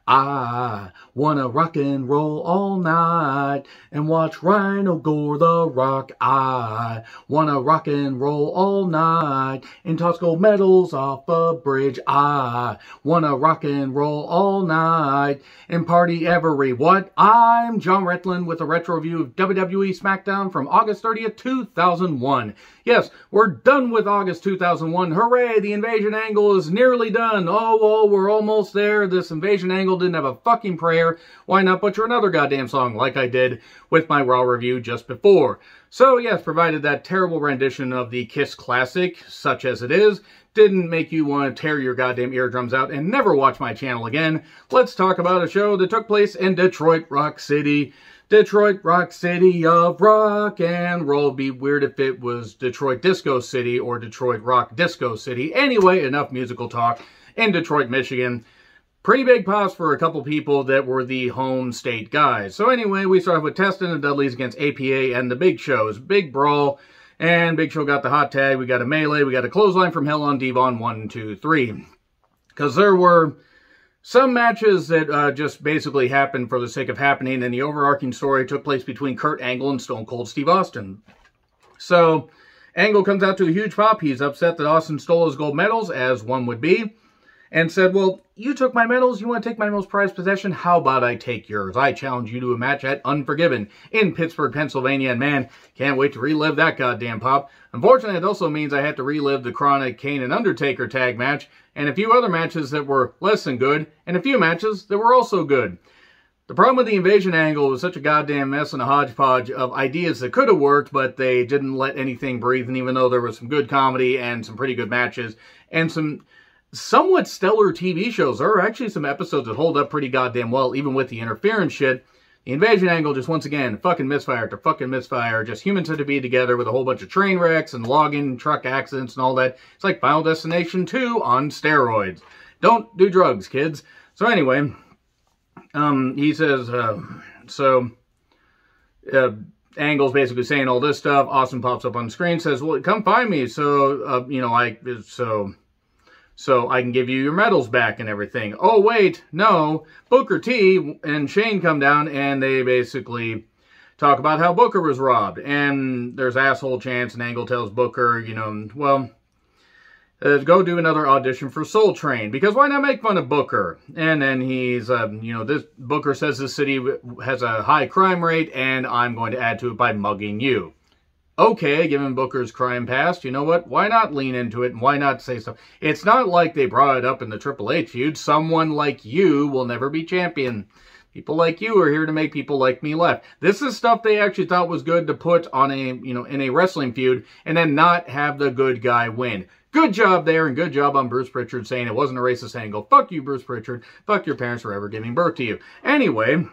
I wanna rock and roll all night and watch Rhino gore the Rock. I wanna rock and roll all night and toss gold medals off a bridge. I wanna rock and roll all night and party every what? I'm John Retlin with a retro review of WWE Smackdown from August 30th, 2001. Yes, we're done with August 2001. Hooray, the invasion angle is nearly done. Oh, we're almost there. This invasion angle didn't have a fucking prayer. Why not butcher another goddamn song like I did with my Raw review just before? So yes, provided that terrible rendition of the Kiss classic, such as it is, didn't make you want to tear your goddamn eardrums out and never watch my channel again, let's talk about a show that took place in Detroit Rock City. Detroit Rock City of rock and roll. It'd be weird if it was Detroit Disco City or Detroit Rock Disco City. Anyway, enough musical talk. In Detroit, Michigan. Pretty big pops for a couple people that were the home state guys. So anyway, we start with Test and the Dudleys against APA and the Big Shows. Big brawl. And Big Show got the hot tag. We got a melee. We got a clothesline from Hell on Devon 1, 2, 3. Because there were some matches that just basically happened for the sake of happening, and the overarching story took place between Kurt Angle and Stone Cold Steve Austin. So, Angle comes out to a huge pop. He's upset that Austin stole his gold medals, as one would be, and said, well, you took my medals, you want to take my most prized possession? How about I take yours? I challenge you to a match at Unforgiven in Pittsburgh, Pennsylvania, and man, can't wait to relive that goddamn pop. Unfortunately, it also means I have to relive the Chronic, Kane, and Undertaker tag match, and a few other matches that were less than good, and a few matches that were also good. The problem with the invasion angle was such a goddamn mess and a hodgepodge of ideas that could have worked, but they didn't let anything breathe, and even though there was some good comedy and some pretty good matches, and some somewhat stellar TV shows, there are actually some episodes that hold up pretty goddamn well, even with the interference shit. The invasion angle just, once again, fucking misfire to fucking misfire. Just human centipede together with a whole bunch of train wrecks and logging truck accidents and all that. It's like Final Destination 2 on steroids. Don't do drugs, kids. So anyway, he says, Angle's basically saying all this stuff. Austin pops up on the screen, says, well, come find me. So, so I can give you your medals back and everything. Oh, wait, no. Booker T and Shane come down and they basically talk about how Booker was robbed. And there's asshole chants and Angle tells Booker, well, go do another audition for Soul Train. Because why not make fun of Booker? And then he's, this Booker says the city has a high crime rate and I'm going to add to it by mugging you. Okay, given Booker's crime past, you know what? Why not lean into it and why not say so? It's not like they brought it up in the Triple H feud. Someone like you will never be champion. People like you are here to make people like me laugh. This is stuff they actually thought was good to put on a, in a wrestling feud and then not have the good guy win. Good job there and good job on Bruce Pritchard saying it wasn't a racist angle. Fuck you, Bruce Pritchard. Fuck your parents for ever giving birth to you. Anyway,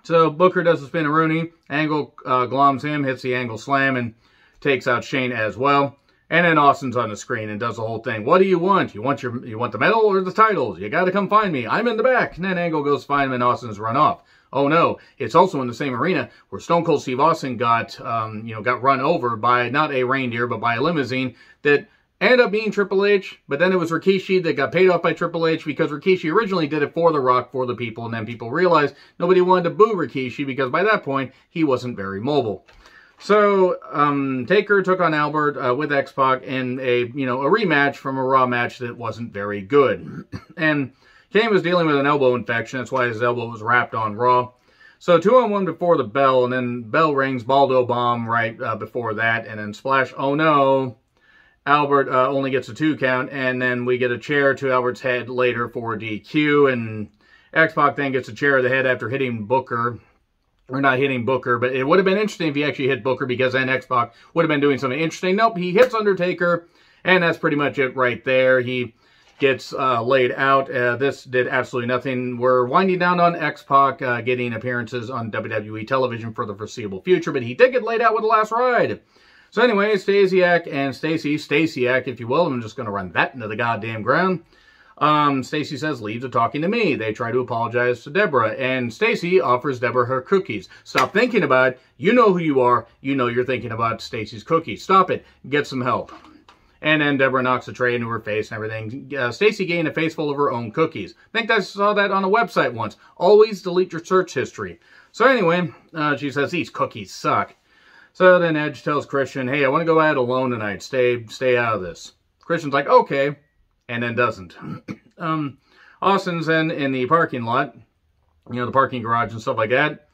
so Booker does the spin-a-rooney. Angle gloms him, hits the Angle slam, and takes out Shane as well. And then Austin's on the screen and does the whole thing. What do you want? You want the medal or the titles? You got to come find me. I'm in the back. And then Angle goes to find him, and Austin's run off. Oh no! It's also in the same arena where Stone Cold Steve Austin got run over by not a reindeer but by a limousine that ended up being Triple H, but then it was Rikishi that got paid off by Triple H because Rikishi originally did it for The Rock, for the people, and then people realized nobody wanted to boo Rikishi because by that point, he wasn't very mobile. So, Taker took on Albert with X-Pac in a rematch from a Raw match that wasn't very good. And Kane was dealing with an elbow infection, that's why his elbow was wrapped on Raw. So 2-on-1 before the bell, and then bell rings, Baldo bomb right before that, and then splash, oh no. Albert only gets a 2 count, and then we get a chair to Albert's head later for DQ, and X-Pac then gets a chair to the head after hitting Booker, or not hitting Booker, but it would have been interesting if he actually hit Booker, because then X-Pac would have been doing something interesting. Nope, he hits Undertaker, and that's pretty much it right there. He gets laid out. This did absolutely nothing. We're winding down on X-Pac getting appearances on WWE television for the foreseeable future, but he did get laid out with the last ride. So anyway, Stasiak and Stasiak, if you will, I'm just going to run that into the goddamn ground. Stacy says, leave to talking to me. They try to apologize to Deborah, and Stacy offers Deborah her cookies. Stop thinking about it. You know who you are. You know you're thinking about Stacy's cookies. Stop it. Get some help. And then Deborah knocks a tray into her face and everything. Stacy gained a face full of her own cookies. I think I saw that on a website once. Always delete your search history. So anyway, she says, these cookies suck. So then Edge tells Christian, hey, I want to go out alone tonight. Stay out of this. Christian's like, okay. And then doesn't. Austin's then in the parking lot. You know, the parking garage and stuff like that.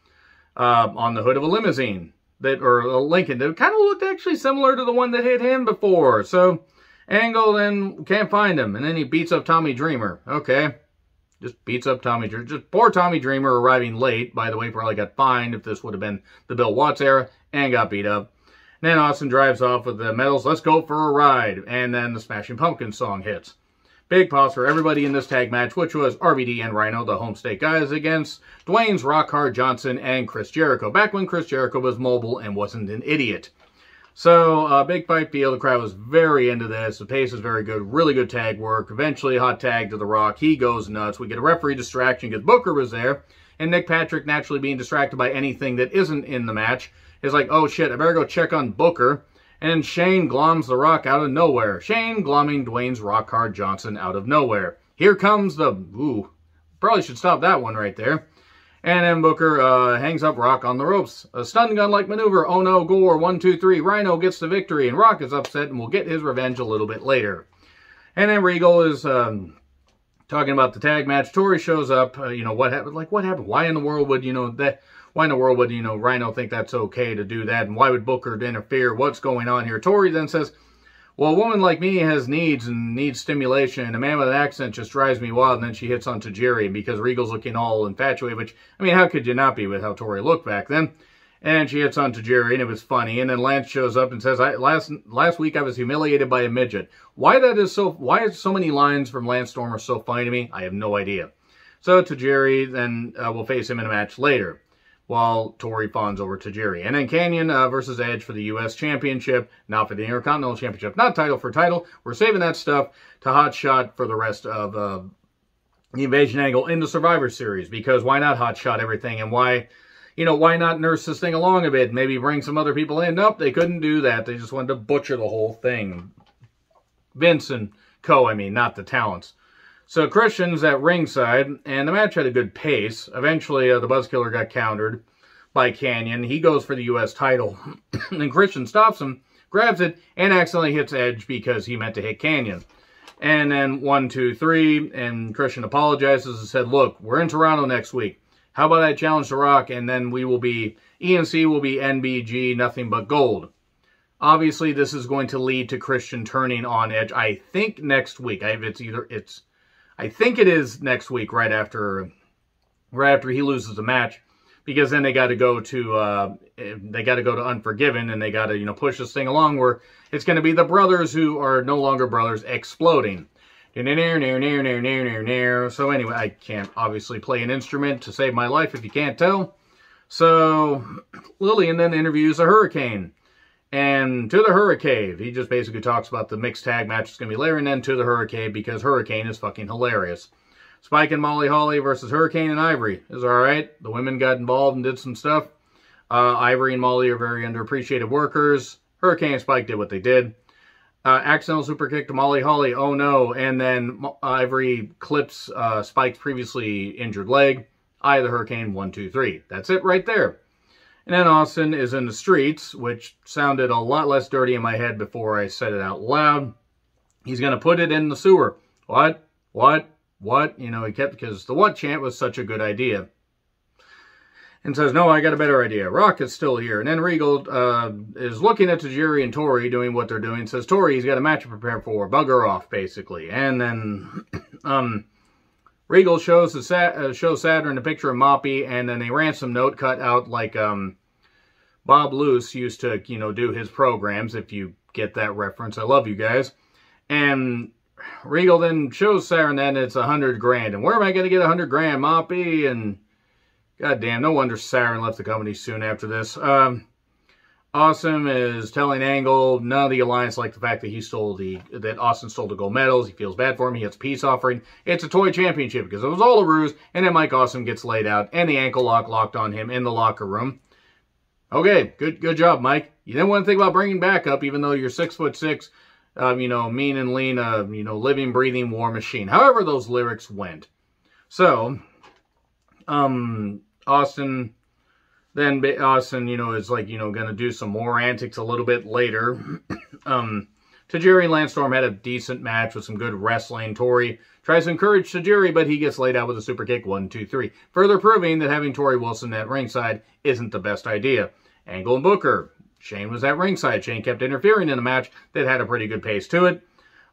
On the hood of a limousine. Or a Lincoln. That kind of looked actually similar to the one that hit him before. So Angle then can't find him. And then he beats up Tommy Dreamer. Okay. Just beats up Tommy Dreamer. Just poor Tommy Dreamer arriving late. By the way, probably got fined if this would have been the Bill Watts era. And got beat up. And then Austin drives off with the medals. Let's go for a ride. And then the Smashing Pumpkins song hits. Big pause for everybody in this tag match, which was RVD and Rhino, the home state guys, against Dwayne's Rock Hard Johnson and Chris Jericho. Back when Chris Jericho was mobile and wasn't an idiot. So, big fight feel. The crowd was very into this. The pace was very good. Really good tag work. Eventually, hot tag to The Rock. He goes nuts. We get a referee distraction because Booker was there. And Nick Patrick, naturally being distracted by anything that isn't in the match, is like, oh shit, I better go check on Booker. And Shane gloms The Rock out of nowhere. Shane glomming Dwayne's Rock Hard Johnson out of nowhere. Here comes the... Ooh, probably should stop that one right there. And then Booker hangs up Rock on the ropes. A stun gun-like maneuver. Oh no, Gore. 1, 2, 3. Rhino gets the victory. And Rock is upset and will get his revenge a little bit later. And then Regal is talking about the tag match. Tori shows up. You know, what happened? Like, what happened? Why in the world would, you know, that... Why in the world would, you know, Rhino think that's okay to do that? And why would Booker interfere? What's going on here? Tori then says, well, a woman like me has needs and needs stimulation. And a man with an accent just drives me wild. And then she hits on Tajiri because Regal's looking all infatuated. Which, I mean, how could you not be with how Tori looked back then? And she hits on Tajiri and it was funny. And then Lance shows up and says, last week I was humiliated by a midget. Why so many lines from Lance Storm are so funny to me? I have no idea. So Tajiri then will face him in a match later, while Tori fawns over Tajiri. And then Canyon versus Edge for the U.S. Championship, not for the Intercontinental Championship, not title for title. We're saving that stuff to Hot Shot for the rest of the Invasion Angle in the Survivor Series, because why not Hot Shot everything, and why, you know, why not nurse this thing along a bit, maybe bring some other people in? Nope, they couldn't do that. They just wanted to butcher the whole thing. Vince and co, I mean, not the talents. So Christian's at ringside, and the match had a good pace. Eventually, the Buzzkiller got countered by Canyon. He goes for the U.S. title, and Christian stops him, grabs it, and accidentally hits Edge because he meant to hit Canyon. And then 1, 2, 3, and Christian apologizes and said, look, we're in Toronto next week. How about I challenge The Rock, and then we will be, ENC will be NBG, nothing but gold. Obviously, this is going to lead to Christian turning on Edge, I think, next week. I think it is next week, right after he loses the match, because then they got to go to Unforgiven, and they got to, you know, push this thing along where it's going to be the brothers who are no longer brothers exploding. So anyway, I can't obviously play an instrument to save my life if you can't tell. So Lillian then interviews a Hurricane. And to the Hurricane, he just basically talks about the mixed tag match that's going to be later, and then to the Hurricane because Hurricane is fucking hilarious. Spike and Molly Holly versus Hurricane and Ivory is alright. The women got involved and did some stuff. Ivory and Molly are very underappreciated workers. Hurricane and Spike did what they did. Accidental super kick to Molly Holly, oh no. And then Ivory clips Spike's previously injured leg. Eye of the Hurricane, 1, 2, 3. That's it right there. And then Austin is in the streets, which sounded a lot less dirty in my head before I said it out loud. He's going to put it in the sewer. What? You know, he kept, because the what chant was such a good idea. And says, no, I got a better idea. Rock is still here. And then Regal is looking at Tajiri and Tori doing what they're doing. Says, Tori, he's got a match to prepare for. Bugger off, basically. And then Regal shows Saturn a picture of Moppy, and then a ransom note cut out like Bob Luce used to, you know, do his programs, if you get that reference. I love you guys. And Regal then shows Saturn that it's $100,000. And where am I going to get $100,000, Moppy? And goddamn, no wonder Saturn left the company soon after this. Awesome is telling Angle none of the alliance like the fact that that Austin stole the gold medals. He feels bad for him. He gets a peace offering. It's a toy championship because it was all a ruse. And then Mike Awesome gets laid out and the ankle lock locked on him in the locker room. Okay, good job, Mike. You didn't want to think about bringing back up, even though you're 6'6", you know, mean and lean, you know, living, breathing war machine. However those lyrics went. So, Austin, you know, is like, you know, going to do some more antics a little bit later. Tajiri and Lance Storm had a decent match with some good wrestling. Tori tries to encourage Tajiri, but he gets laid out with a super kick, 1, 2, 3. Further proving that having Tori Wilson at ringside isn't the best idea. Angle and Booker. Shane was at ringside. Shane kept interfering in a match that had a pretty good pace to it.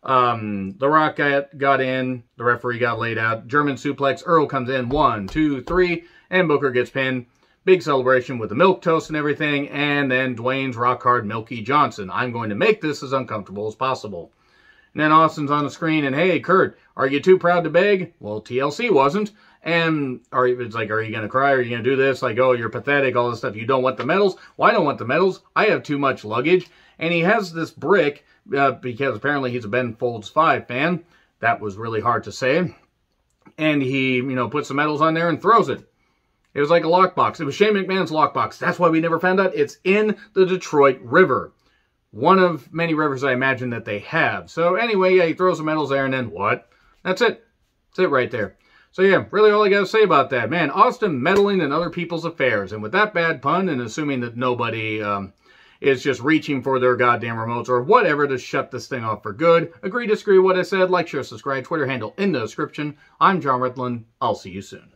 The Rock got in. The referee got laid out. German suplex. Earl comes in. 1, 2, 3. And Booker gets pinned. Big celebration with the milk toast and everything. And then Dwayne's rock hard Milky Johnson. I'm going to make this as uncomfortable as possible. And then Austin's on the screen. And hey, Kurt, are you too proud to beg? Well, TLC wasn't. And it's like, are you going to cry? Are you going to do this? Like, oh, you're pathetic, all this stuff. You don't want the medals? Well, I don't want the medals. I have too much luggage. And he has this brick, because apparently he's a Ben Folds 5 fan. That was really hard to say. And he, you know, puts the medals on there and throws it. It was like a lockbox. It was Shane McMahon's lockbox. That's why we never found out. It's in the Detroit River. One of many rivers I imagine that they have. So anyway, yeah, he throws the medals there and then what? That's it. That's it right there. So yeah, really all I got to say about that. Man, Austin meddling in other people's affairs. And with that bad pun and assuming that nobody is just reaching for their goddamn remotes or whatever to shut this thing off for good. Agree, disagree with what I said. Like, share, subscribe. Twitter handle in the description. I'm John Ritland. I'll see you soon.